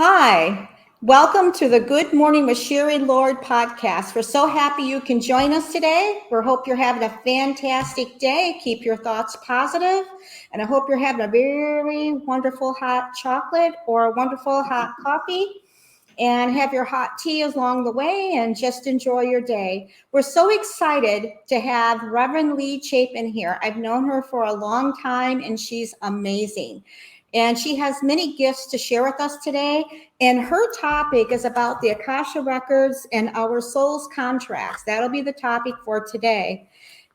Hi, welcome to the Good Morning with Sherry Lord podcast. We're so happy you can join us today. We hope you're having a fantastic day. Keep your thoughts positive, and I hope you're having a very wonderful hot chocolate or a wonderful hot coffee and have your hot tea along the way and just enjoy your day. We're so excited to have Reverend Lee Chapin here. I've known her for a long time and she's amazing. And she has many gifts to share with us today. And her topic is about the Akasha records and our soul's contracts. That'll be the topic for today.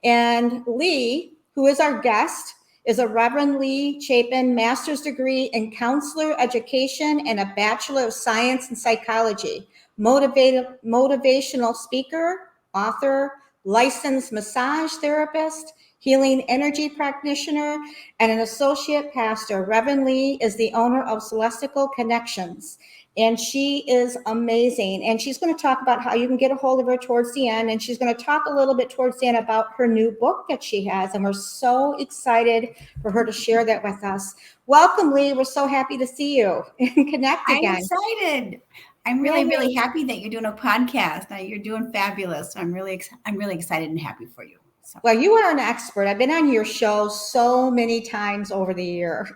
And Lee, who is our guest, is a Reverend Lee Chapin master's degree in counselor education and a Bachelor of Science in Psychology, motivational speaker, author, licensed massage therapist, healing energy practitioner, and an associate pastor. Reverend Lee is the owner of Celestial Connections, and she is amazing. And she's going to talk about how you can get a hold of her towards the end. And she's going to talk a little bit towards the end about her new book that she has. And we're so excited for her to share that with us. Welcome, Lee. We're so happy to see you and connect again. I'm excited. I'm really happy that you're doing a podcast. You're doing fabulous. I'm really excited and happy for you. So. Well, you are an expert. I've been on your show so many times over the years,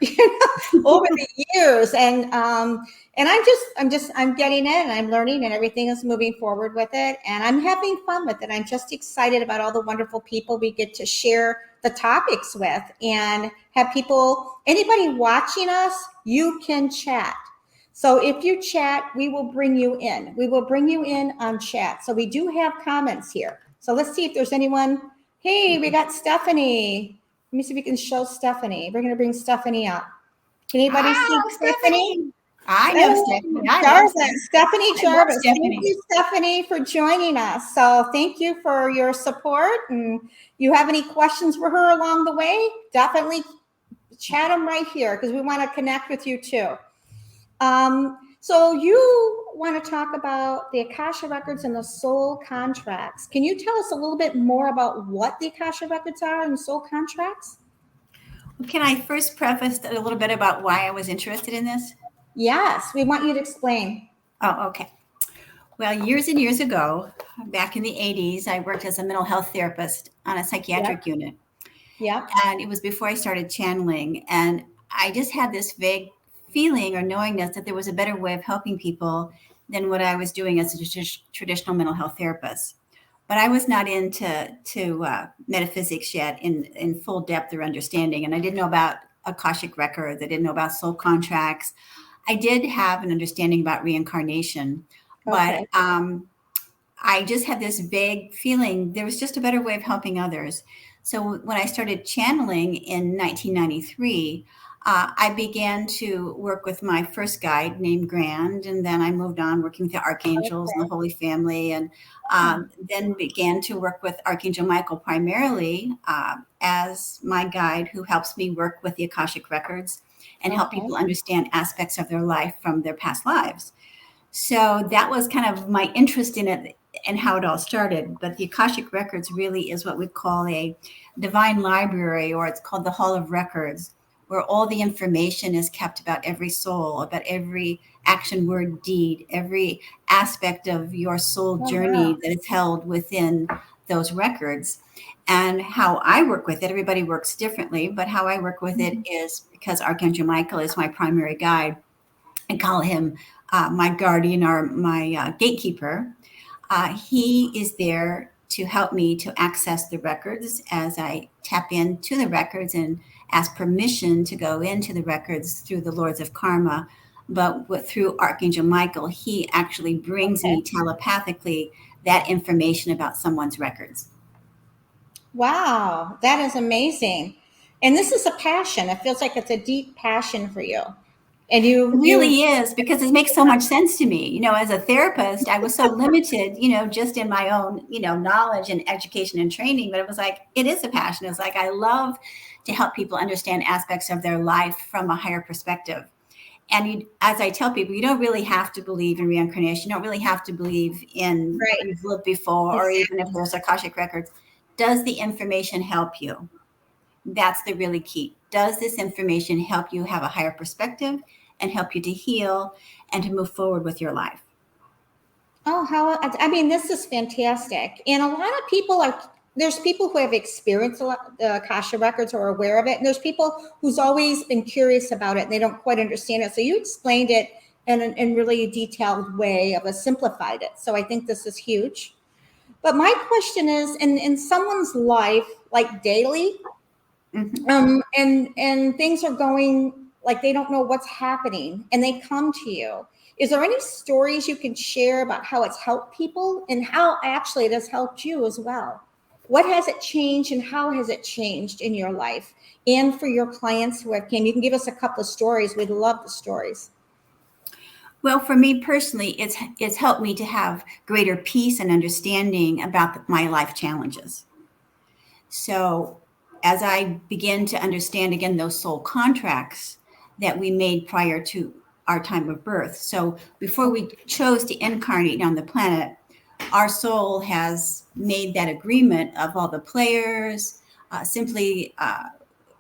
and I'm getting it and I'm learning and everything is moving forward with it, and I'm having fun with it. I'm just excited about all the wonderful people we get to share the topics with and have anybody watching us, you can chat. So if you chat, we will bring you in. We will bring you in on chat. So we do have comments here. So let's see if there's anyone. Hey, we got Stephanie. Let me see if we can show Stephanie. We're going to bring Stephanie up. Can anybody see Stephanie? I know Stephanie. Stephanie Jarvis. Thank you, Stephanie, for joining us. So thank you for your support. And you have any questions for her along the way, definitely chat them right here because we want to connect with you too. So you want to talk about the Akasha records and the soul contracts. Can you tell us a little bit more about what the Akasha records are and soul contracts? Can I first preface a little bit about why I was interested in this? Yes, we want you to explain. Oh, okay. Well, years and years ago, back in the 80s, I worked as a mental health therapist on a psychiatric unit. Yeah. And it was before I started channeling. And I just had this vague feeling or knowingness that there was a better way of helping people than what I was doing as a traditional mental health therapist. But I was not into metaphysics yet in full depth or understanding. And I didn't know about Akashic records. I didn't know about soul contracts. I did have an understanding about reincarnation, but I just had this vague feeling there was just a better way of helping others. So when I started channeling in 1993, I began to work with my first guide named Grand, and then I moved on working with the archangels and the Holy Family, and then began to work with Archangel Michael primarily as my guide who helps me work with the Akashic records and help people understand aspects of their life from their past lives. So that was kind of my interest in it and how it all started. But the Akashic records really is what we call a divine library, or it's called the Hall of Records, where all the information is kept about every soul, about every action, word, deed, every aspect of your soul journey that is held within those records. And how I work with it, everybody works differently, but how I work with it is because Archangel Michael is my primary guide. I call him my guardian or my gatekeeper. He is there to help me to access the records as I tap into the records and ask permission to go into the records through the Lords of Karma. But through Archangel Michael, he actually brings me telepathically that information about someone's records. Wow, that is amazing. And this is a passion. It feels like it's a deep passion for you. And it really is, because it makes so much sense to me. You know, as a therapist, I was so limited, just in my own, knowledge and education and training. But it was like, it is a passion. It's like, I love to help people understand aspects of their life from a higher perspective. And as I tell people, you don't really have to believe in reincarnation. You don't really have to believe in what you've lived before, or even if there's Akashic records. Does the information help you? That's the really key. Does this information help you have a higher perspective and help you to heal and to move forward with your life. Oh, I mean, this is fantastic. And a lot of people there's people who have experienced a lot, the Akasha records, or are aware of it. And there's people who's always been curious about it and they don't quite understand it. So you explained it in really a detailed way of a simplified it. So I think this is huge. But my question is, in someone's life, like daily, and things are going like they don't know what's happening, and they come to you. Is there any stories you can share about how it's helped people and how actually it has helped you as well? What has it changed and how has it changed in your life and for your clients who have came? You can give us a couple of stories. We'd love the stories. Well, for me personally, it's helped me to have greater peace and understanding about my life challenges. So as I begin to understand again those soul contracts that we made prior to our time of birth. So before we chose to incarnate on the planet, our soul has made that agreement of all the players, simply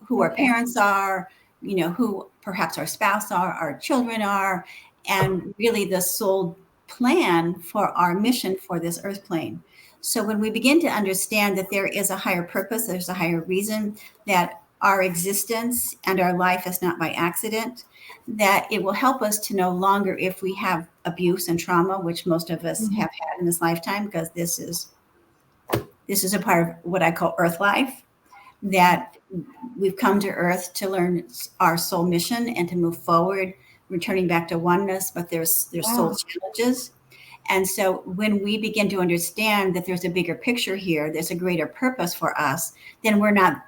who our parents are, who perhaps our spouse are, our children are, and really the soul plan for our mission for this earth plane. So when we begin to understand that there is a higher purpose, there's a higher reason, that our existence and our life is not by accident, that it will help us to no longer, if we have abuse and trauma, which most of us have had in this lifetime, because this is a part of what I call earth life, that we've come to earth to learn our soul mission and to move forward, returning back to oneness, but there's soul challenges. And so when we begin to understand that there's a bigger picture here, there's a greater purpose for us, then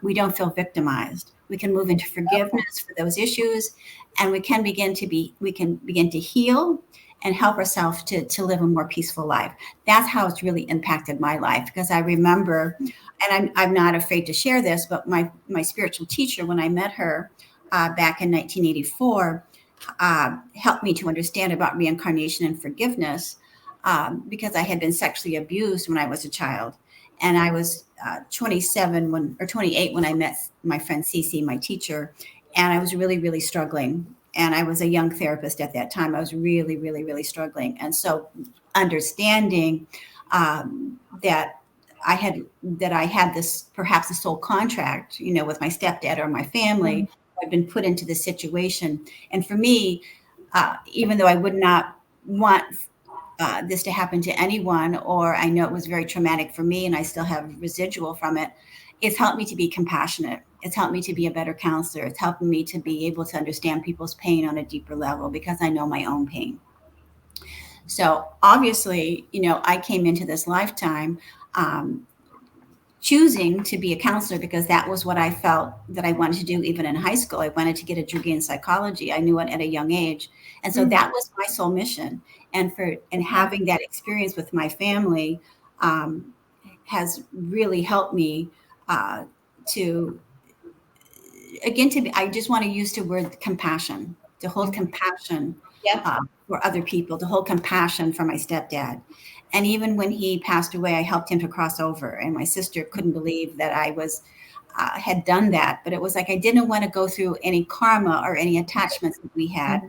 we don't feel victimized. We can move into forgiveness for those issues, and we can begin to heal and help ourselves to live a more peaceful life. That's how it's really impacted my life, because I remember, and I'm not afraid to share this, but my spiritual teacher, when I met her back in 1984, helped me to understand about reincarnation and forgiveness, because I had been sexually abused when I was a child. And I was 28 when I met my friend Cece, my teacher, and I was really, really struggling. And I was a young therapist at that time. I was really, really, really struggling. And so understanding that I had this, perhaps a soul contract, with my stepdad or my family, I'd been put into this situation. And for me, even though I would not want this to happen to anyone, or I know it was very traumatic for me and I still have residual from it, it's helped me to be compassionate. It's helped me to be a better counselor. It's helped me to be able to understand people's pain on a deeper level, because I know my own pain. So obviously, I came into this lifetime choosing to be a counselor because that was what I felt that I wanted to do. Even in high school, I wanted to get a degree in psychology. I knew it at a young age. And so that was my soul mission. And having that experience with my family has really helped me I just want to use the word compassion, to hold compassion for other people, to hold compassion for my stepdad. And even when he passed away, I helped him to cross over. And my sister couldn't believe that I had done that. But it was like I didn't want to go through any karma or any attachments that we had.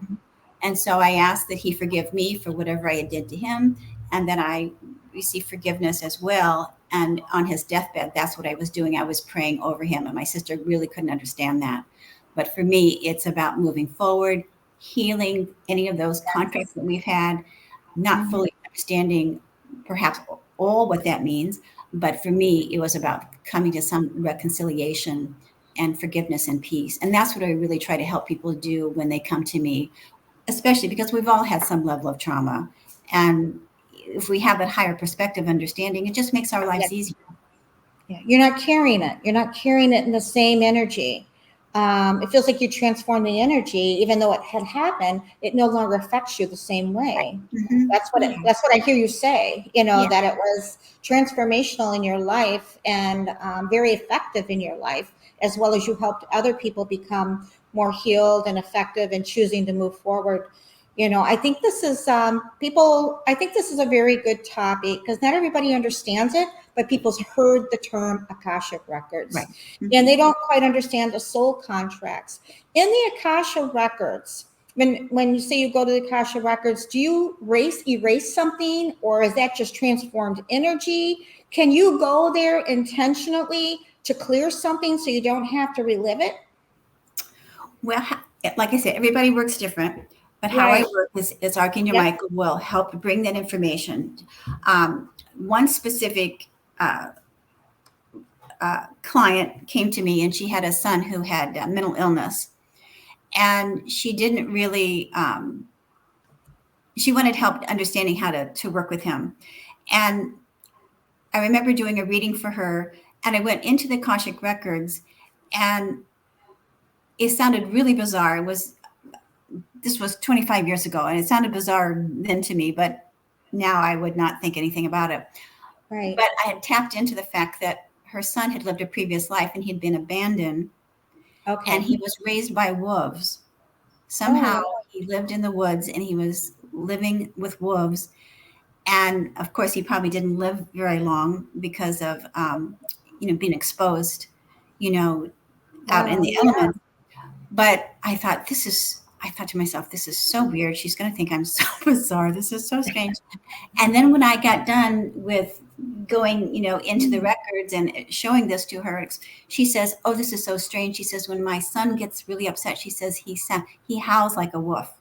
And so I asked that he forgive me for whatever I did to him, and that I receive forgiveness as well. And on his deathbed, that's what I was doing. I was praying over him, and my sister really couldn't understand that. But for me, it's about moving forward, healing any of those contracts that we've had, not fully understanding perhaps all what that means. But for me, it was about coming to some reconciliation and forgiveness and peace. And that's what I really try to help people do when they come to me, especially because we've all had some level of trauma. And if we have that higher perspective understanding, it just makes our lives easier. Yeah, you're not carrying it. You're not carrying it in the same energy. It feels like you transform the energy, even though it had happened. It no longer affects you the same way. That's what I hear you say. That it was transformational in your life and very effective in your life, as well as you helped other people become more healed and effective in choosing to move forward. I think this is I think this is a very good topic because not everybody understands it, but people's heard the term Akashic records, and they don't quite understand the soul contracts in the Akashic records. When you say you go to the Akashic records, do you erase something, or is that just transformed energy? Can you go there intentionally to clear something so you don't have to relive it? Well, like I said, everybody works different, but how I Right. work is Archangel Yep. Michael will help bring that information. One specific client came to me, and she had a son who had mental illness, and she didn't really. She wanted help understanding how to work with him, and I remember doing a reading for her, and I went into the Akashic records, and it sounded really bizarre. This was 25 years ago, and it sounded bizarre then to me, but now I would not think anything about it. Right. But I had tapped into the fact that her son had lived a previous life and he'd been abandoned, and Okay. he was raised by wolves. Oh, Somehow he lived in the woods and he was living with wolves. And of course, he probably didn't live very long because of, being exposed, you know, out in wow. the Yeah. elements. But I thought to myself, this is so weird. She's going to think I'm so bizarre. This is so strange. And then when I got done with going, into the records and showing this to her, she says, "Oh, this is so strange." She says, "When my son gets really upset, she says he howls like a wolf."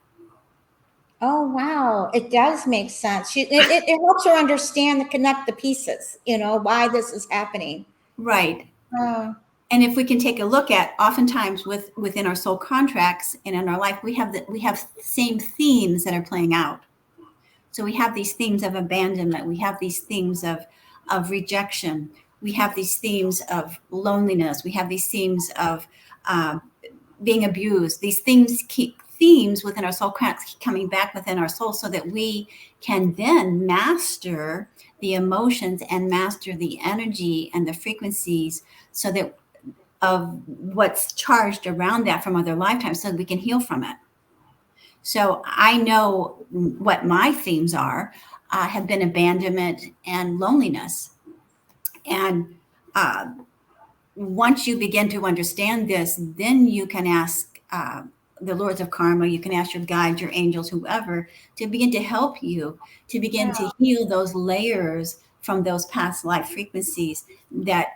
Oh, wow. It does make sense. It helps her understand and connect the pieces, why this is happening. Right. Uh, And if we can take a look at, oftentimes within our soul contracts and in our life, we have same themes that are playing out. So we have these themes of abandonment. We have these themes of rejection. We have these themes of loneliness. We have these themes of uh, being abused. These things keep themes within our soul cracks coming back within our soul, so that we can then master the emotions and master the energy and the frequencies, so that of what's charged around that from other lifetimes, so that we can heal from it. So I know what my themes are, have been abandonment and loneliness. And uh, once you begin to understand this, then you can ask the lords of karma, you can ask your guides, your angels, whoever, to begin to help you to begin yeah. to heal those layers from those past life frequencies that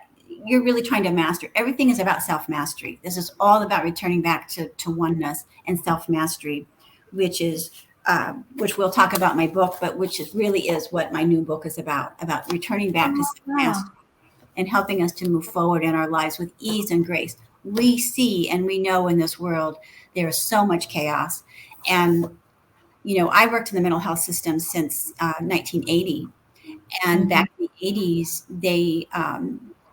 you're really trying to master. Everything is about self mastery. This is all about returning back to oneness and self mastery, which we'll talk about in my book, but which really is what my new book is about returning back to Oh, self wow. mastery and helping us to move forward in our lives with ease and grace. We see and we know in this world there is so much chaos. And, I worked in the mental health system since 1980. And Mhm. back in the 80s, they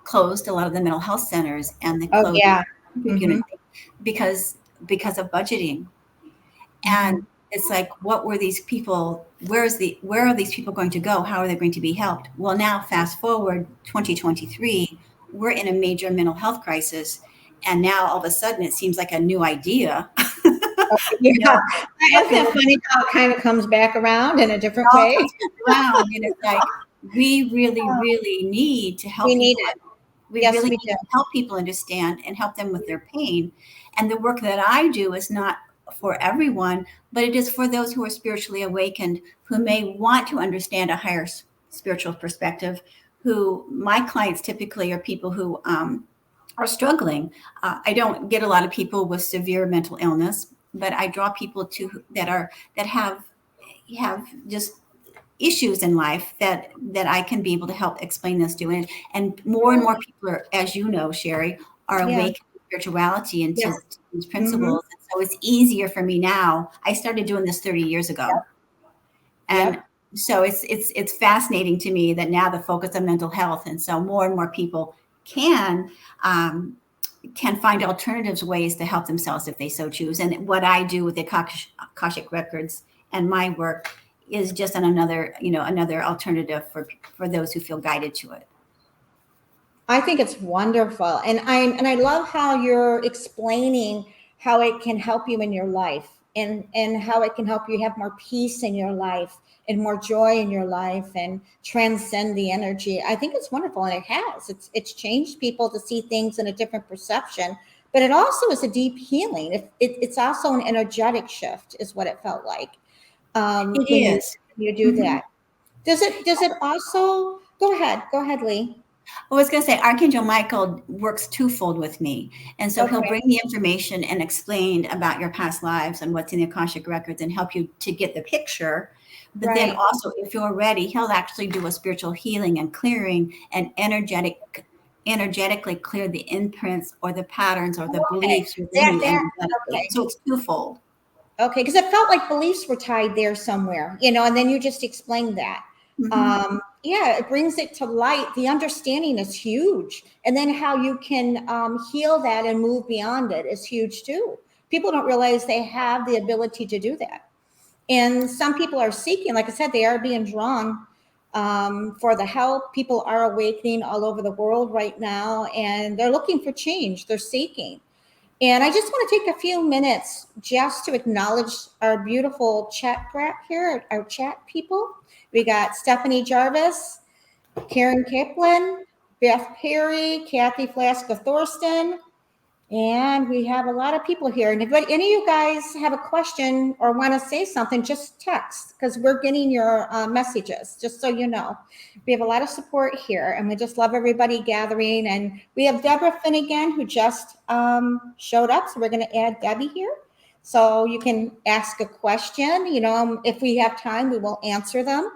closed a lot of the mental health centers, and they Oh, closed yeah. units Hmm. because of budgeting. And Hmm. it's like, what were these people? Where are these people going to go? How are they going to be helped? Well, now fast forward 2023, we're in a major mental health crisis. And now all of a sudden it seems like a new idea. you Yeah. know, what Isn't that people funny how it kind of comes back around in a different all way? comes around. And it's like, we really, really need to We help need people. it. We Yes, really we need do. to help people understand and help them with their pain. And the work that I do is not for everyone, but it is for those who are spiritually awakened, who may want to understand a higher spiritual perspective. Who my clients typically are people who are struggling. I don't get a lot of people with severe mental illness, but I draw people to that have just issues in life that I can be able to help explain this to. And more and more people are, as you know, Sherry, are Yeah. awake to spirituality and Yes. to these Hmm. principles. And so it's easier for me now. I started doing this 30 years ago. And Yep. so it's fascinating to me that now the focus on mental health, and so more and more people can um, can find alternatives ways to help themselves if they so choose. And what I do with the Akashic records and my work is just another alternative for those who feel guided to it. I think it's wonderful. And I love how you're explaining how it can help you in your life, and how it can help you have more peace in your life and more joy in your life and transcend the energy. I think it's wonderful, and it has. It's changed people to see things in a different perception. but it also is a deep healing. It's also an energetic shift, is what it felt like It when is. you do that. Does it also go ahead, Lee? I was going to say, Archangel Michael works twofold with me. And so he'll Okay, bring the information and explain about your past lives and what's in the Akashic records and help you to get the picture. But then right. also, if you're ready, he'll actually do a spiritual healing and clearing and energetically clear the imprints or the patterns or the Okay, beliefs within you that energetically. okay. So it's twofold. Okay, because it felt like beliefs were tied there somewhere, and then you just explained that. Mm-hmm. Yeah, it brings it to light. The understanding is huge. And then how you can heal that and move beyond it is huge too. People don't realize they have the ability to do that. And some people are seeking, like I said, they are being drawn for the help. People are awakening all over the world right now, and they're looking for change. They're seeking. And I just want to take a few minutes just to acknowledge our beautiful chat here, our chat people. We got Stephanie Jarvis, Karen Kaplan, Beth Perry, Kathy Flaska Thorsten, and we have a lot of people here. And if any of you guys have a question or want to say something, just text because we're getting your messages, just so you know. We have a lot of support here, and we just love everybody gathering. And we have Deborah Finnegan, who just showed up. So we're going to add Debbie here. So you can ask a question. If we have time, we will answer them.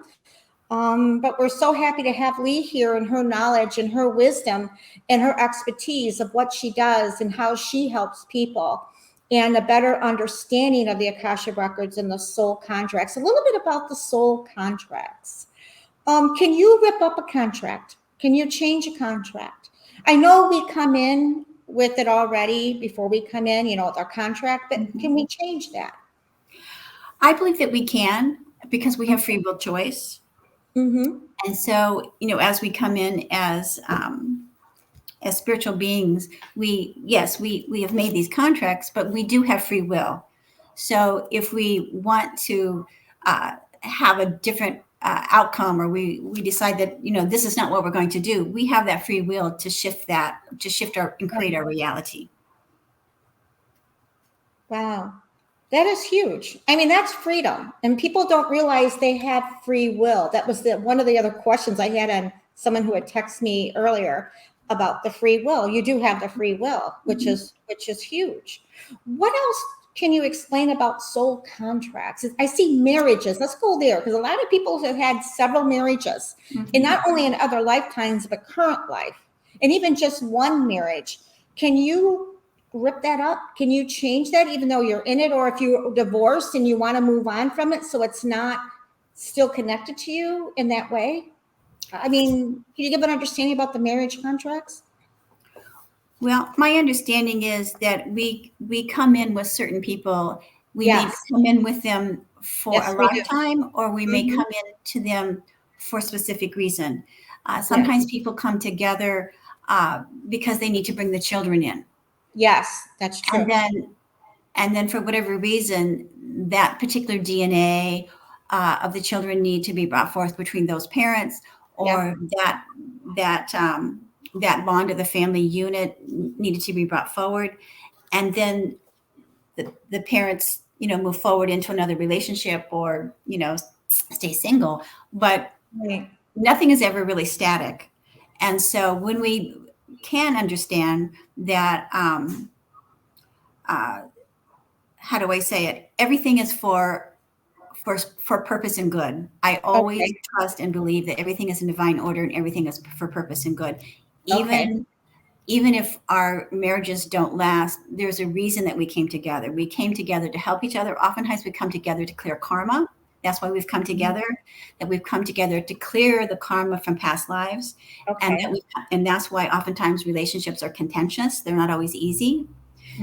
But we're so happy to have Lee here and her knowledge and her wisdom and her expertise of what she does and how she helps people and a better understanding of the Akashic records and the soul contracts. A little bit about the soul contracts. Can you rip up a contract? Can you change a contract? I know we come in with it already before we come in, with our contract, but can we change that? I believe that we can because we have free will choice. Mm-hmm. And so, as we come in as spiritual beings, we have made these contracts, but we do have free will. So if we want to have a different outcome, or we decide that this is not what we're going to do, we have that free will to shift our and create our reality. Wow. That is huge. I mean, that's freedom. And people don't realize they have free will. That was one of the other questions I had on someone who had texted me earlier about the free will. You do have the free will, which is huge. What else can you explain about soul contracts? I see marriages. Let's go there because a lot of people have had several marriages, and not only in other lifetimes, but current life, and even just one marriage. Can you rip that up? Can you change that even though you're in it? Or if you're divorced and you want to move on from it so it's not still connected to you in that way? I mean, can you give an understanding about the marriage contracts? Well, my understanding is that we come in with certain people. We may Yes. come in with them for Yes, a we do. lifetime, or we may Mhm. come in to them for a specific reason. Yes. Sometimes people come together because they need to bring the children in, Yes, that's and true. then for whatever reason, that particular DNA of the children need to be brought forth between those parents, Yep. or that that bond of the family unit needed to be brought forward, and then the parents move forward into another relationship, or stay single, but Right. nothing is ever really static. And so when we can understand that uh, how do I say it, everything is for purpose and good. I always Okay. trust and believe that everything is in divine order and everything is for purpose and good. Okay. Even if our marriages don't last, there's a reason that we came together. We came together to help each other. Oftentimes we come together to clear karma. That's why we've come together, that we've come together to clear the karma from past lives. And Okay. and that's why oftentimes relationships are contentious. They're not always easy.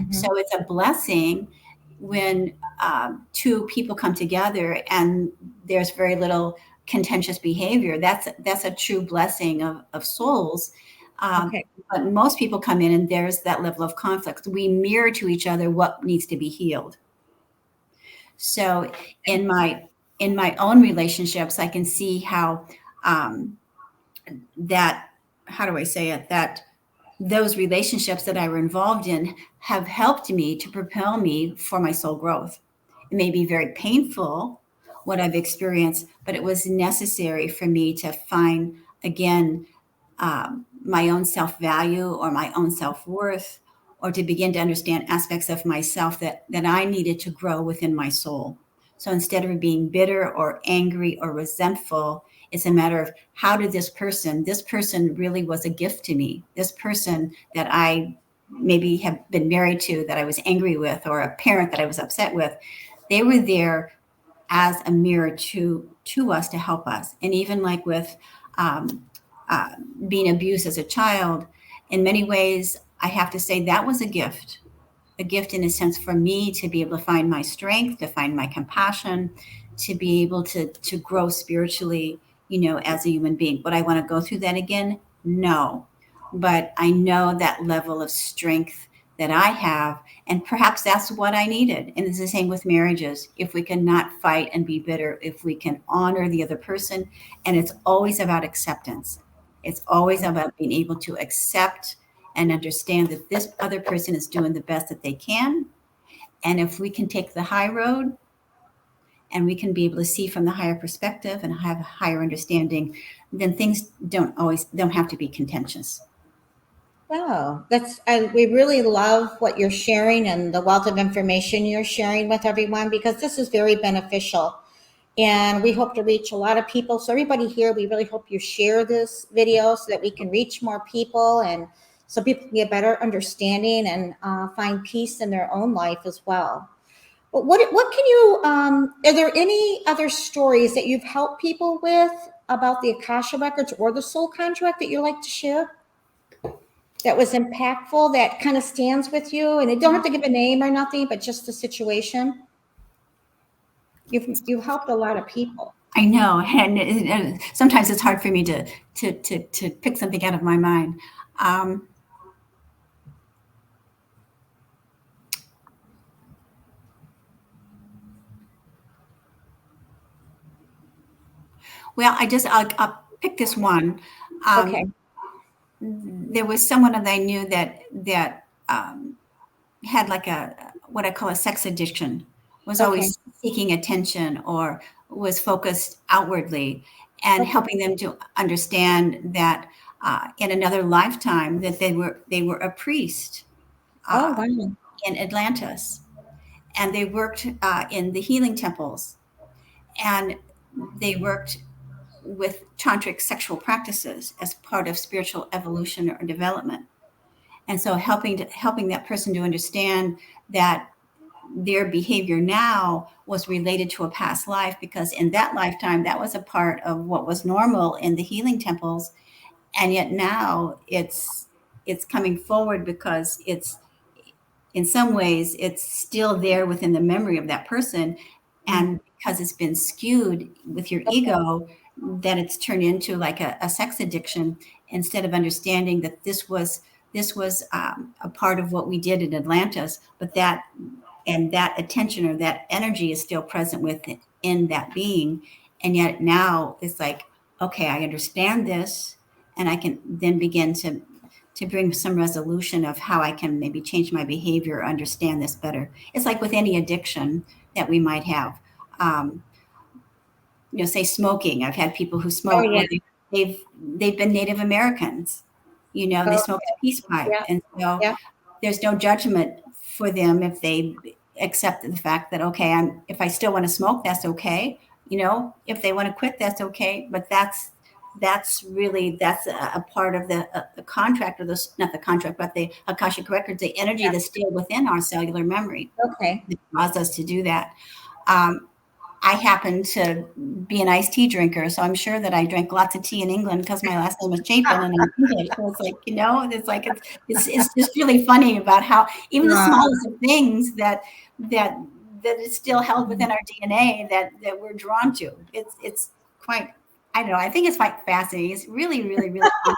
So Mhm. it's a blessing when two people come together and there's very little contentious behavior. That's a true blessing of souls. Okay. But most people come in and there's that level of conflict. We mirror to each other what needs to be healed. So in my own relationships, I can see how that, how do I say it, that those relationships that I were involved in have helped me to propel me for my soul growth. It may be very painful what I've experienced, but it was necessary for me to find again my own self-value or my own self-worth, or to begin to understand aspects of myself that I needed to grow within my soul. So instead of being bitter or angry or resentful, it's a matter of how did this person really was a gift to me. This person that I maybe have been married to, that I was angry with, or a parent that I was upset with, they were there as a mirror to us to help us. And even like with being abused as a child, in many ways, I have to say that was a gift in a sense for me to be able to find my strength, to find my compassion, to be able to grow spiritually, as a human being. Would I want to go through that again? No. But I know that level of strength that I have, and perhaps that's what I needed. And it's the same with marriages. If we can not fight and be bitter, if we can honor the other person, and it's always about acceptance. It's always about being able to accept and understand that this other person is doing the best that they can. And if we can take the high road and we can be able to see from the higher perspective and have a higher understanding, then things don't have to be contentious. Wow, we really love what you're sharing and the wealth of information you're sharing with everyone, because this is very beneficial. And we hope to reach a lot of people. So everybody here, we really hope you share this video so that we can reach more people, and so people can get better understanding and find peace in their own life as well. But what can you, are there any other stories that you've helped people with about the Akasha records or the soul contract that you like to share that was impactful, that kind of stands with you? And you don't have to give a name or nothing, but just the situation. You've helped a lot of people. I know, and sometimes it's hard for me to pick something out of my mind. Well, I'll pick this one. Okay. There was someone that I knew that had like what I call a sex addiction, was always seeking attention or was focused outwardly, and helping them to understand that in another lifetime that they were a priest in Atlantis, and they worked in the healing temples, and they worked with tantric sexual practices as part of spiritual evolution or development. And so helping that person to understand that their behavior now was related to a past life, because in that lifetime that was a part of what was normal in the healing temples, and yet now it's coming forward because it's, in some ways, it's still there within the memory of that person, and because it's been skewed with your ego, that it's turned into like a sex addiction, instead of understanding that this was a part of what we did in Atlantis, but that attention or that energy is still present within that being. And yet now it's like, okay, I understand this, and I can then begin to bring some resolution of how I can maybe change my behavior or understand this better. It's like with any addiction that we might have. Say smoking. I've had people who smoke. They've been Native Americans. They smoked a peace pipe, and so there's no judgment for them if they accept the fact that, okay, if I still want to smoke, that's okay. If they want to quit, that's okay. But that's a part of the contract, or not the contract, but the Akashic records, the energy that's still within our cellular memory. Okay. That caused us to do that. I happen to be an iced tea drinker, so I'm sure that I drank lots of tea in England because my last name was Chapin, and I'm English. So it's like, it's just really funny about how even the smallest of things that is still held within our DNA that we're drawn to. It's quite, I don't know, I think it's quite fascinating. It's really, really, really fun.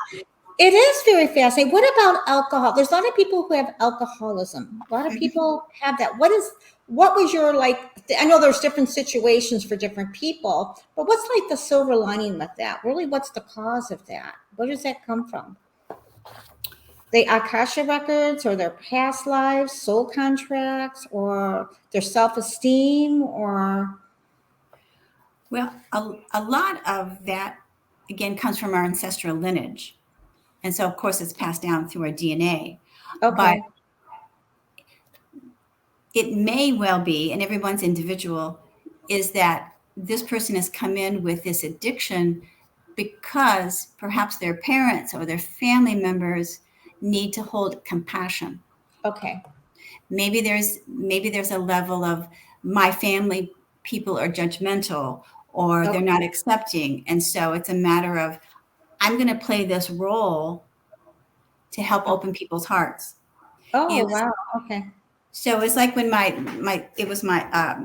It is very fascinating. What about alcohol? There's a lot of people who have alcoholism. A lot of people have that. What was your, I know there's different situations for different people, but what's like the silver lining with that? Really, what's the cause of that? Where does that come from? the Akasha records or their past lives, soul contracts, or their self-esteem, or Well, a lot of that, again, comes from our ancestral lineage. And so, of course, it's passed down through our DNA. But okay, it may well be, and everyone's individual, is that this person has come in with this addiction because perhaps their parents or their family members need to hold compassion. okay, Maybe there's a level of my family people are judgmental or they're okay. not accepting, and so it's a matter of I'm going to play this role to help open people's hearts. Oh, You know, wow. Okay. so it's like when my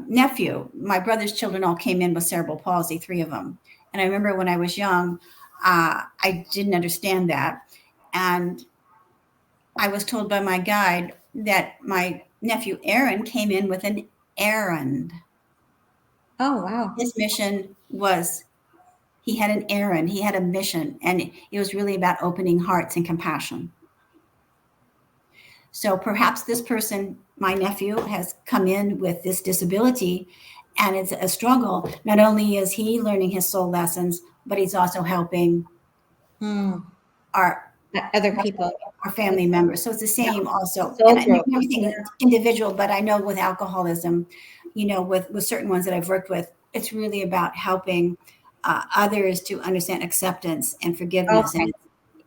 nephew, my brother's children all came in with cerebral palsy, three of them, and I remember when I was young, I didn't understand that, and I was told by my guide that my nephew Aaron came in with an errand. Oh, wow. His mission was he had an errand, he had a mission, and it was really about opening hearts and compassion. So perhaps this person, my nephew, has come in with this disability and it's a struggle. Not only is he learning his soul lessons, but he's also helping Hmm. our Other people. our family members. So it's the Yeah. same also. And Soul I growth. make everything individual, but I know with alcoholism, with certain ones that I've worked with, it's really about helping others to understand acceptance and forgiveness, Okay. and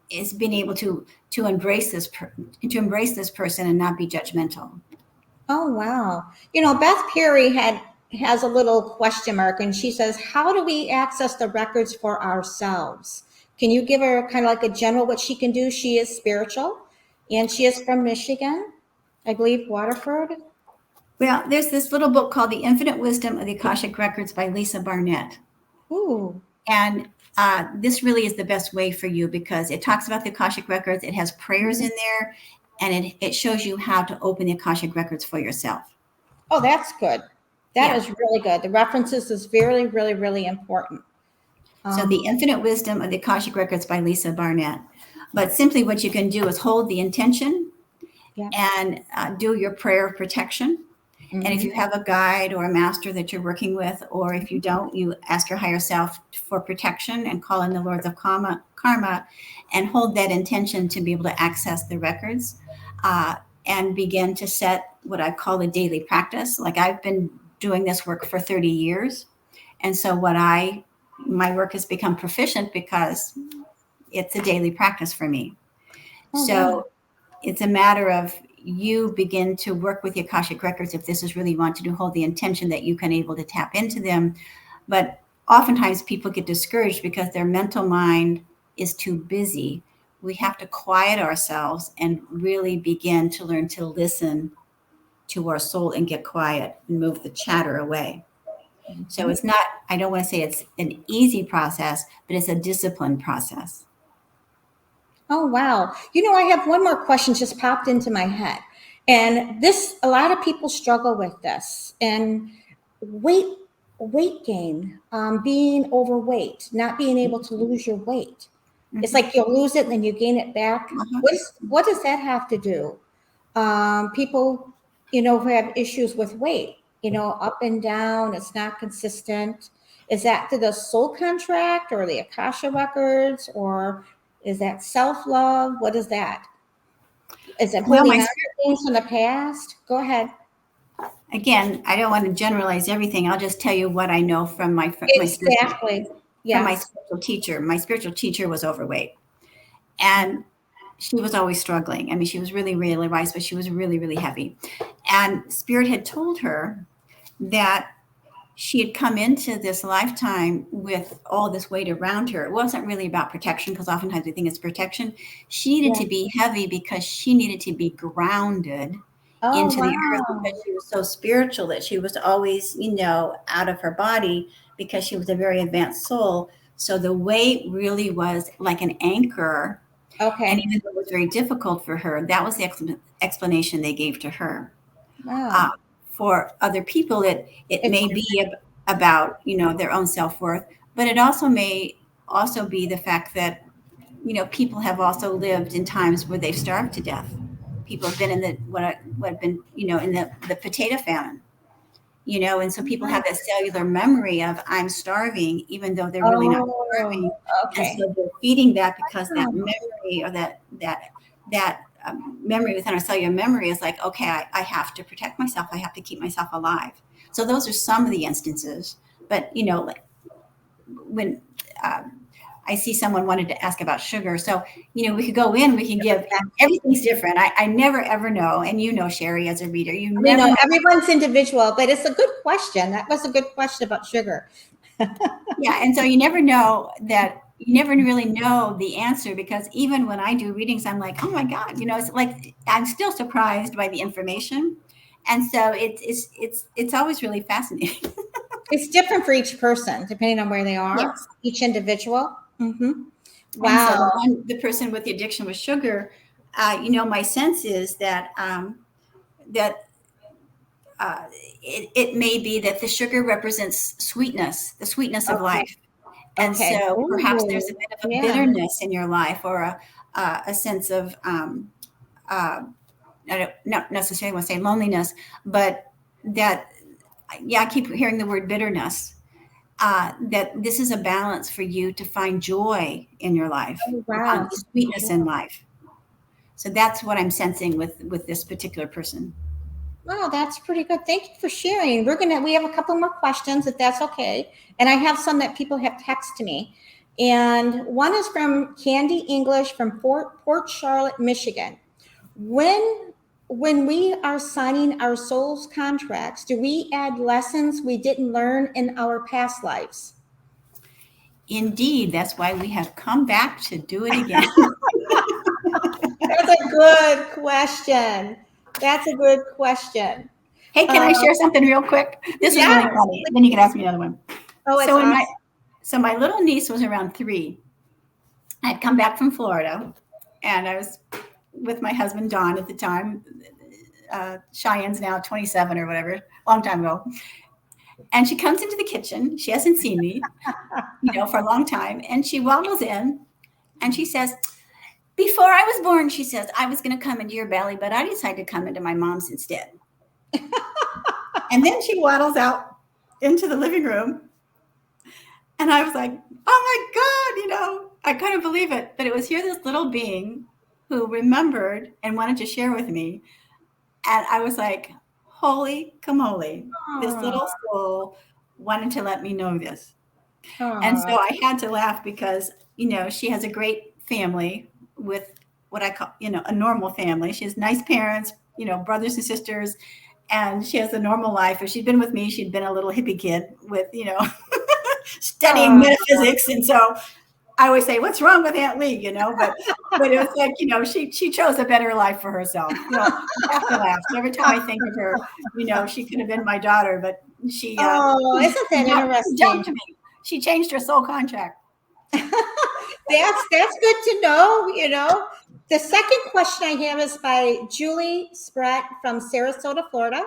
it's being able to embrace to embrace this person and not be judgmental. Oh, wow. Beth Perry has a little question mark, and she says, "How do we access the records for ourselves?" Can you give her kind of like a general what she can do? She is spiritual, and she is from Michigan, I believe, Waterford. Well, there's this little book called The Infinite Wisdom of the Akashic Records by Lisa Barnett. Ooh. And this really is the best way for you because it talks about the Akashic Records. It has prayers in there, and it shows you how to open the Akashic Records for yourself. Oh, that's good. That Yeah. is really good. The references is really, really, really important. So The Infinite Wisdom of the Akashic Records by Lisa Barnett. But simply what you can do is hold the intention Yeah. and do your prayer of protection. And if Mhm. you have a guide or a master that you're working with, or if you don't, you ask your higher self for protection and call in the Lords of Karma and hold that intention to be able to access the records and begin to set what I call a daily practice. Like I've been doing this work for 30 years. And so my work has become proficient because it's a daily practice for me. Oh, wow. So it's a matter of you begin to work with the Akashic records if this is really you want to do, hold the intention that you can able to tap into them. But oftentimes people get discouraged because their mental mind is too busy. We have to quiet ourselves and really begin to learn to listen to our soul and get quiet and move the chatter away. So it's not, I don't want to say it's an easy process, but it's a disciplined process. Oh, wow. I have one more question just popped into my head. And a lot of people struggle with this. And weight, weight gain, being overweight, not being able to lose your weight. It's Mhm. like you'll lose it and then you gain it back. Uh-huh. What does that have to do? People, who have issues with weight, up and down, it's not consistent. Is that to the soul contract or the Akasha records, or is that self-love? What is that? Is it Well, holding on to things from the past? Go ahead. again, I don't want to generalize everything. I'll just tell you what I know from Exactly. my Yes. spiritual teacher. My spiritual teacher was overweight, and she was always struggling. I mean, she was really, really wise, but she was really, really heavy. And Spirit had told her that she had come into this lifetime with all this weight around her. It wasn't really about protection because oftentimes we think it's protection. She needed Yeah. to be heavy because she needed to be grounded Oh, into the earth because wow. she was so spiritual that she was always, out of her body because she was a very advanced soul. So the weight really was like an anchor. And Okay. even though it was very difficult for her, that was the explanation they gave to her. Uh, Wow. for other people, it It's may be about their own self worth, but it also may also be the fact that people have also lived in times where they've starved to death. People have been in the what have been in the potato famine. And so people have that cellular memory of I'm starving, even though they're really not starving, and Okay. so they're feeding that because that memory or that memory within our cellular memory is like, okay, I have to protect myself, I have to keep myself alive. So those are some of the instances, but like when I see someone wanted to ask about sugar. So, we could go in, we can give, everything's different. I never ever know. And Sherry, as a reader, you never know. Everyone's individual, but it's a good question. That was a good question about sugar. Yeah. And so you never know that, you never really know the answer, because even when I do readings, I'm like, oh my God, it's like, I'm still surprised by the information. And so it's always really fascinating. It's different for each person, depending on where they are, Yes. each individual. Mm-hmm. Wow. And so the person with the addiction with sugar, my sense is that it may be that the sugar represents sweetness, the sweetness of life. And so perhaps there's a bit of a bitterness in your life, or a sense of, I don't not necessarily want to say loneliness, but that, I keep hearing the word bitterness. That this is a balance for you to find joy in your life, find sweetness in life. So that's what I'm sensing with this particular person. Wow, that's pretty good. Thank you for sharing. We have a couple more questions, if that's okay. And I have some that people have texted me. And one is from Candy English from Port Charlotte, Michigan. When we are signing our soul's contracts, do we add lessons we didn't learn in our past lives? Indeed, that's why we have come back to do it again. That's a good question. That's a good question. Hey, can I share something real quick? This is really funny. Then you can ask me another one. Oh, so awesome. So my little niece was around 3. I had come back from Florida, and I was with my husband, Don, at the time. Cheyenne's now 27 or whatever, long time ago. And she comes into the kitchen. She hasn't seen me, for a long time. And she waddles in and she says, before I was born, she says, I was going to come into your belly, but I decided to come into my mom's instead. And then she waddles out into the living room. And I was like, oh my God, I couldn't believe it. But it was here, this little being who remembered and wanted to share with me. And I was like, holy camole, this little soul wanted to let me know this. And so I had to laugh because, she has a great family with what I call, a normal family. She has nice parents, brothers and sisters, and she has a normal life. If she'd been with me, she'd been a little hippie kid with, studying metaphysics. And so I always say, what's wrong with Aunt Lee, but it was like, she chose a better life for herself. I have to laugh. So every time I think of her, she could have been my daughter, but she, isn't that interesting? Jumped me. She changed her soul contract. That's good to know. The second question I have is by Julie Spratt from Sarasota, Florida.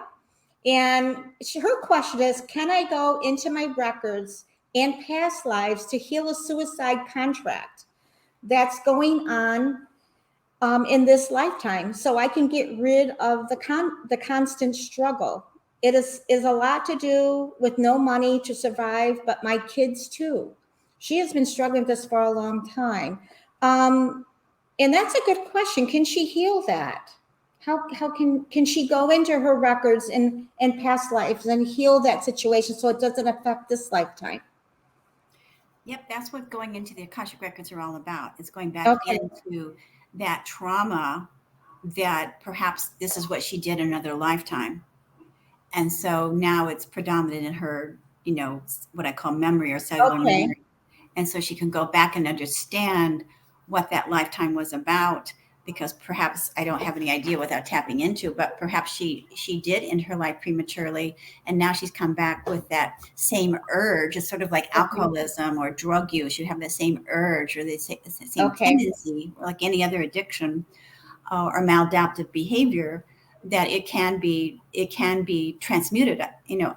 And her question is, can I go into my records and past lives to heal a suicide contract that's going on in this lifetime, so I can get rid of the constant struggle? It is a lot to do with no money to survive, but my kids too. She has been struggling with this for a long time. And that's a good question. Can she heal that? How can she go into her records and past lives and heal that situation so it doesn't affect this lifetime? Yep, that's what going into the Akashic records are all about. It's going back into that trauma, that perhaps this is what she did in another lifetime. And so now it's predominant in her, what I call memory or cellular memory. And so she can go back and understand what that lifetime was about, because perhaps I don't have any idea without tapping into, but perhaps she did end her life prematurely, and now she's come back with that same urge. It's sort of like alcoholism or drug use. You have the same urge or the same tendency, like any other addiction or maladaptive behavior, that it can be transmuted.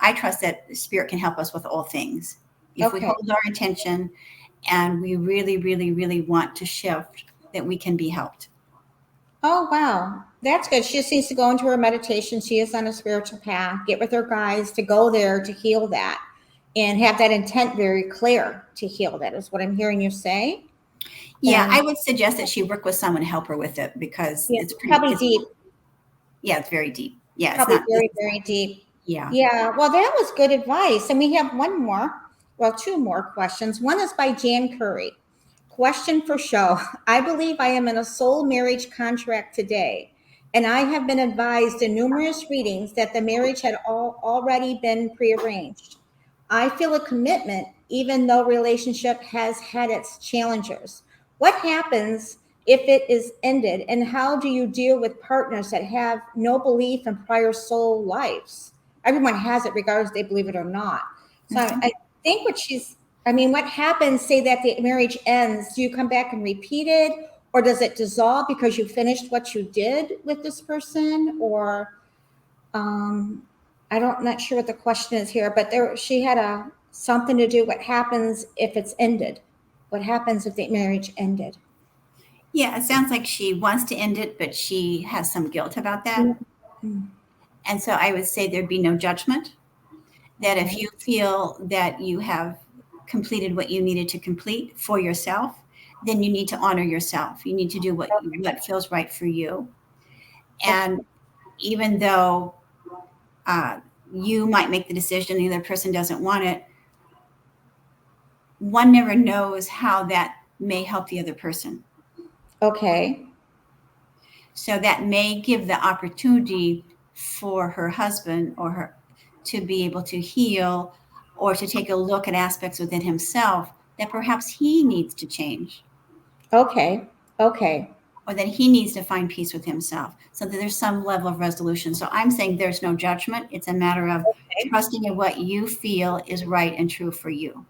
I trust that spirit can help us with all things if we hold our intention and we really, really, really want to shift, that we can be helped. Oh, wow. That's good. She just needs to go into her meditation. She is on a spiritual path. Get with her guides to go there to heal that and have that intent very clear to heal that, is what I'm hearing you say. Yeah, And I would suggest that she work with someone to help her with it, because yeah, it's pretty, probably deep. yeah, it's very deep. Yeah, it's Probably not, very, very deep. yeah. Yeah, well, that was good advice. And we have one more, well, two more questions. One is by Jan Curry. Question for show. I believe I am in a soul marriage contract today, and I have been advised in numerous readings that the marriage had already been prearranged. I feel a commitment, even though relationship has had its challenges. What happens if it is ended, and how do you deal with partners that have no belief in prior soul lives? Everyone has it, regardless if they believe it or not. So Mhm. I think what she's, I mean, what happens, say that the marriage ends, do you come back and repeat it? Or does it dissolve because you finished what you did with this person? Or um, I don't, not sure what the question is here, but there, she had a something to do. What happens if it's ended? What happens if the marriage ended? Yeah, it sounds like she wants to end it, but she has some guilt about that. Mm, And so I would say there'd be no judgment. That if okay. you feel that you have completed what you needed to complete for yourself, then you need to honor yourself. You need to do what feels right for you. Okay. And even though uh, you might make the decision, the other person doesn't want it, one never knows how that may help the other person. Okay. So that may give the opportunity for her husband or her to be able to heal, or to take a look at aspects within himself that perhaps he needs to change, Okay. Okay. or that he needs to find peace with himself, so that there's some level of resolution. So I'm saying there's no judgment. It's a matter of Okay. trusting in what you feel is right and true for you.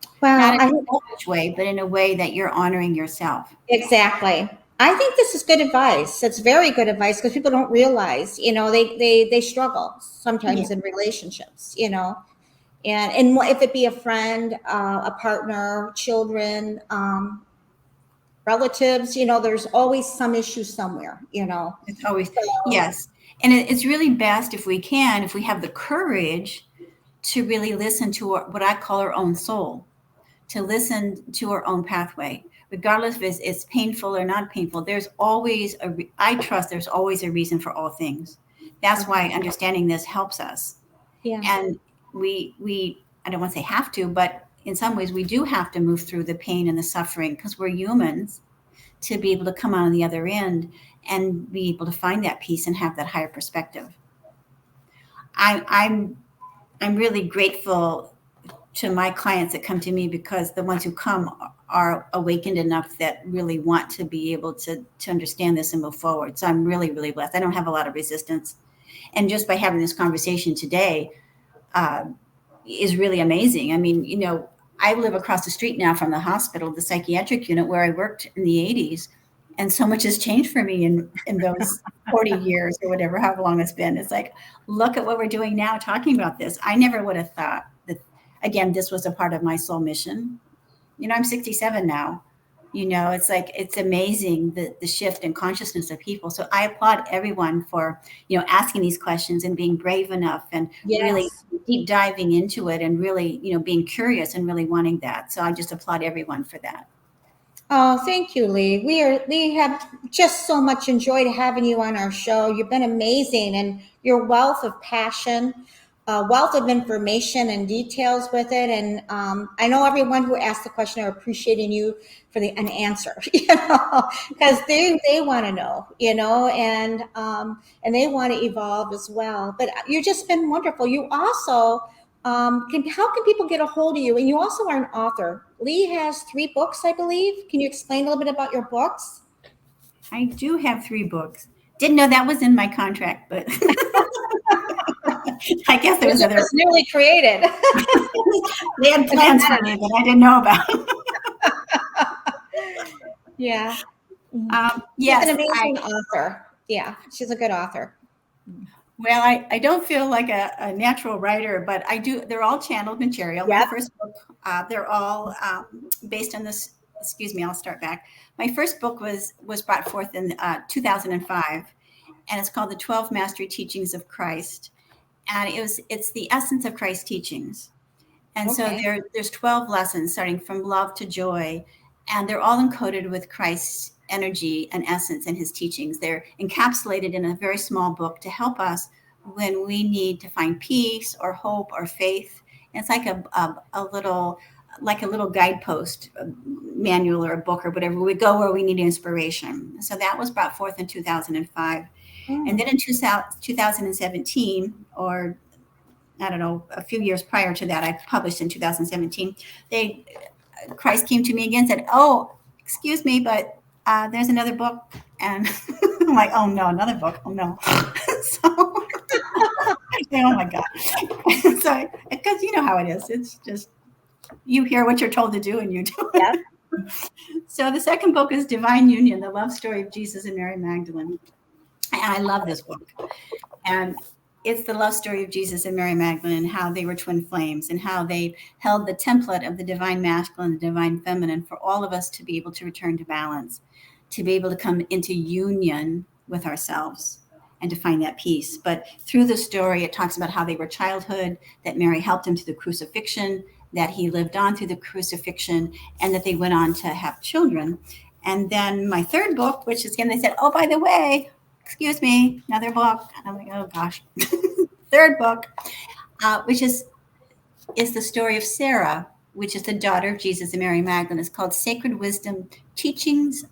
Not Well, in I a selfish way, but in a way that you're honoring yourself. exactly. I think this is good advice. It's very good advice because people don't realize, they struggle Yeah. sometimes in relationships, and if it be a friend, a partner, children, relatives, there's always some issue somewhere. It's always, So yes. And it's really best if we can, if we have the courage to really listen to what I call our own soul, to listen to our own pathway, regardless if it's painful or not painful. There's always I trust there's always a reason for all things. That's okay. why understanding this helps us. Yeah. And I don't want to say have to, but in some ways we do have to move through the pain and the suffering, because we're humans, to be able to come out on the other end and be able to find that peace and have that higher perspective. I'm really grateful to my clients that come to me, because the ones who come are awakened enough that really want to be able to understand this and move forward. So I'm really, really blessed. I don't have a lot of resistance. And just by having this conversation today uh, is really amazing. I mean, I live across the street now from the hospital, the psychiatric unit where I worked in the 80s. And so much has changed for me in those 40 years or whatever, however long it's been. It's like, look at what we're doing now talking about this. I never would have thought that, again, this was a part of my soul mission. I'm 67 now. It's like, it's amazing the shift in consciousness of people. So I applaud everyone for, asking these questions and being brave enough and really Yes. deep diving into it, and really, being curious and really wanting that. So I just applaud everyone for that. Oh, thank you, Lee. We have just so much enjoyed having you on our show. You've been amazing, and your wealth of passion, wealth of information and details with it. And I know everyone who asked the question are appreciating you for an answer, because they want to know, and they want to evolve as well. But you've just been wonderful. You also how can people get a hold of you? And you also are an author. Lee has 3 books, I believe. Can you explain a little bit about your books? I do have 3 books. Didn't know that was in my contract, but I guess there's It other. was newly created. They had plans for me that I didn't know about. Yeah. She's an Yes, amazing author. Yeah, she's a good author. Well, I don't feel like a natural writer, but I do. They're all channeled material. My Yep. first book, they're all based on this. Excuse me, I'll start back. My first book was brought forth in 2005, and it's called The 12 Mastery Teachings of Christ, and it's the essence of Christ's teachings. And so Okay. there's 12 lessons starting from love to joy, and they're all encoded with Christ's energy and essence and his teachings. They're encapsulated in a very small book to help us when we need to find peace or hope or faith. And it's like a little like a little guidepost manual or a book or whatever. We go where we need inspiration. So that was brought forth in 2005. And then in 2017, or I don't know, a few years prior to that, I published in 2017. Christ came to me again and said, "Oh, excuse me, but there's another book." And I'm like, "Oh no, another book? Oh no!" So, oh my God. So, because you know how it is, it's just you hear what you're told to do and you do Yep. it. So the second book is Divine Union: The Love Story of Jesus and Mary Magdalene, and I love this book. And it's the love story of Jesus and Mary Magdalene, and how they were twin flames, and how they held the template of the divine masculine and the divine feminine for all of us to be able to return to balance, to be able to come into union with ourselves and to find that peace. But through the story, it talks about how they were childhood, that Mary helped him through the crucifixion, that he lived on through the crucifixion, and that they went on to have children. And then my third book, which is again, they said, "Oh, by the way, excuse me, another book." And I'm like, "Oh gosh." Third book, which is the story of Sarah, which is the daughter of Jesus and Mary Magdalene. It's called Sacred Wisdom: Teachings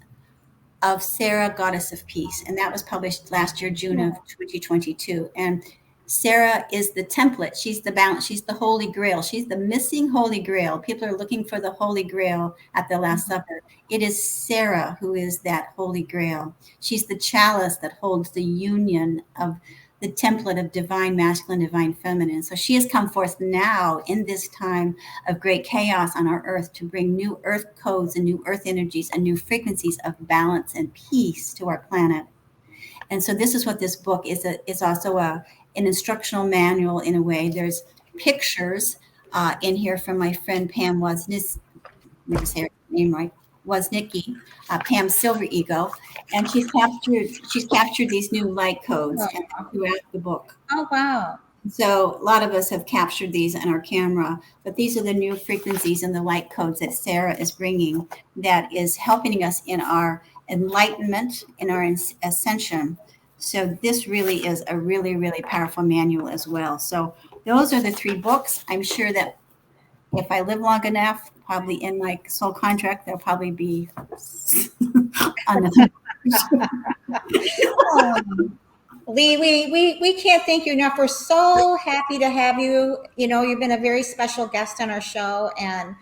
of Sarah, Goddess of Peace. And that was published last year, June of 2022. And Sarah is the template. She's the balance. She's the Holy Grail. She's the missing Holy Grail. People are looking for the Holy Grail at the Last Supper. It is Sarah who is that Holy Grail. She's the chalice that holds the union of the template of divine masculine, divine feminine. So she has come forth now in this time of great chaos on our earth to bring new earth codes and new earth energies and new frequencies of balance and peace to our planet. And so this is what this book is. It's also an instructional manual in a way. There's pictures in here from my friend Pam Wozniacki, never say her name right, Wozniacki, Pam Silver Ego, and she's captured these new light codes and throughout the book. Oh, wow. So a lot of us have captured these on our camera, but these are the new frequencies and the light codes that Sarah is bringing, that is helping us in our enlightenment, in our ascension. So this really is a really, really powerful manual as well. So those are the three books. I'm sure that if I live long enough, probably in my soul contract, there'll probably be another. Lee, we can't thank you enough. We're so happy to have you. You know, you've been a very special guest on our show, and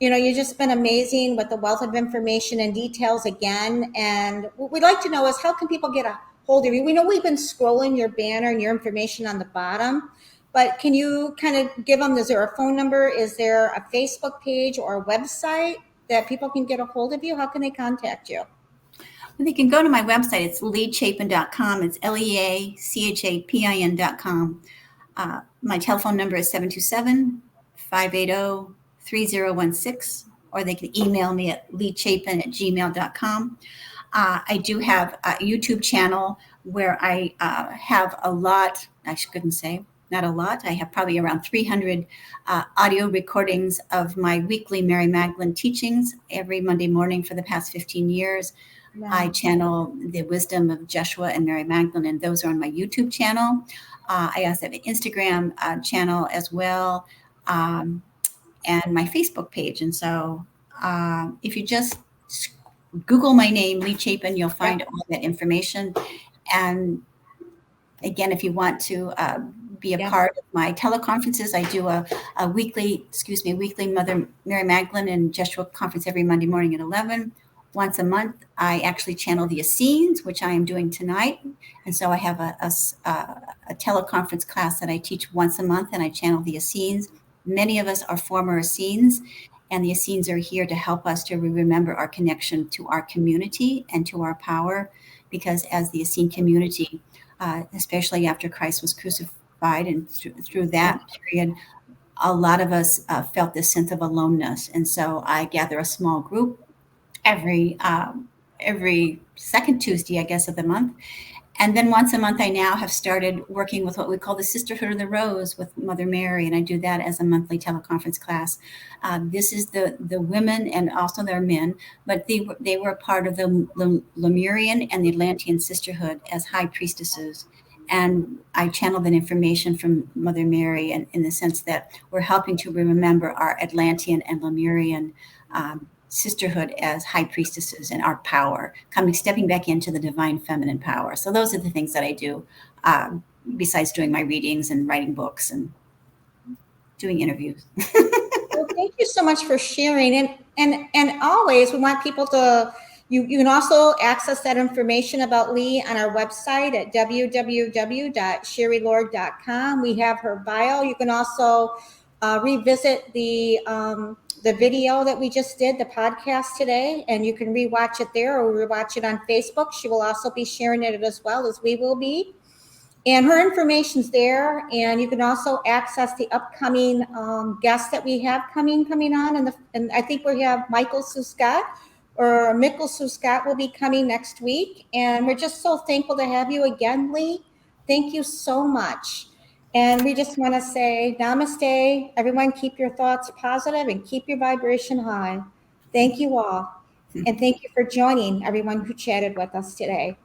you know, you've just been amazing with the wealth of information and details again. And what we'd like to know is how can people get a hold of you? We know we've been scrolling your banner and your information on the bottom, but can you kind of give them, is there a phone number? Is there a Facebook page or a website that people can get a hold of you? How can they contact you? They can go to my website. It's leachapin.com. It's LEACHAPIN.com. My telephone number is 727-580-3016, or they can email me at leachapin@gmail.com. I do have a YouTube channel where I have a lot, I couldn't say, not a lot. I have probably around 300 audio recordings of my weekly Mary Magdalene teachings every Monday morning for the past 15 years. Wow. I channel the wisdom of Joshua and Mary Magdalene, and those are on my YouTube channel. I also have an Instagram channel as well, and my Facebook page. And so if you just Google my name, Lee Chapin, you'll find all that information. And again, if you want to be a part of my teleconferences, I do a weekly Mother Mary Magdalene and Joshua conference every Monday morning at 11. Once a month, I actually channel the Essenes, which I am doing tonight. And so I have a teleconference class that I teach once a month, and I channel the Essenes. Many of us are former Essenes, and the Essenes are here to help us to remember our connection to our community and to our power, because as the Essene community, especially after Christ was crucified, and through that period, a lot of us felt this sense of aloneness. And so I gather a small group every second Tuesday, I guess, of the month. And then once a month, I now have started working with what we call the Sisterhood of the Rose with Mother Mary, and I do that as a monthly teleconference class. This is the women and also their men, but they were part of the Lemurian and the Atlantean Sisterhood as high priestesses. And I channel that information from Mother Mary, and in the sense that we're helping to remember our Atlantean and Lemurian sisterhood as high priestesses and our power, stepping back into the divine feminine power. So those are the things that I do, besides doing my readings and writing books and doing interviews. Well, thank you so much for sharing. And always we want people to, you can also access that information about Lee on our website at www.sherrylord.com. We have her bio. You can also revisit the video that we just did, the podcast today, and you can rewatch it there or rewatch it on Facebook. She will also be sharing it as well as we will be. And her information's there, and you can also access the upcoming guests that we have coming on. And I think we have Michael Suscott or Mikkel Suscott will be coming next week. And we're just so thankful to have you again, Lee. Thank you so much. And we just want to say namaste. Everyone, keep your thoughts positive and keep your vibration high. Thank you all. And thank you for joining everyone who chatted with us today.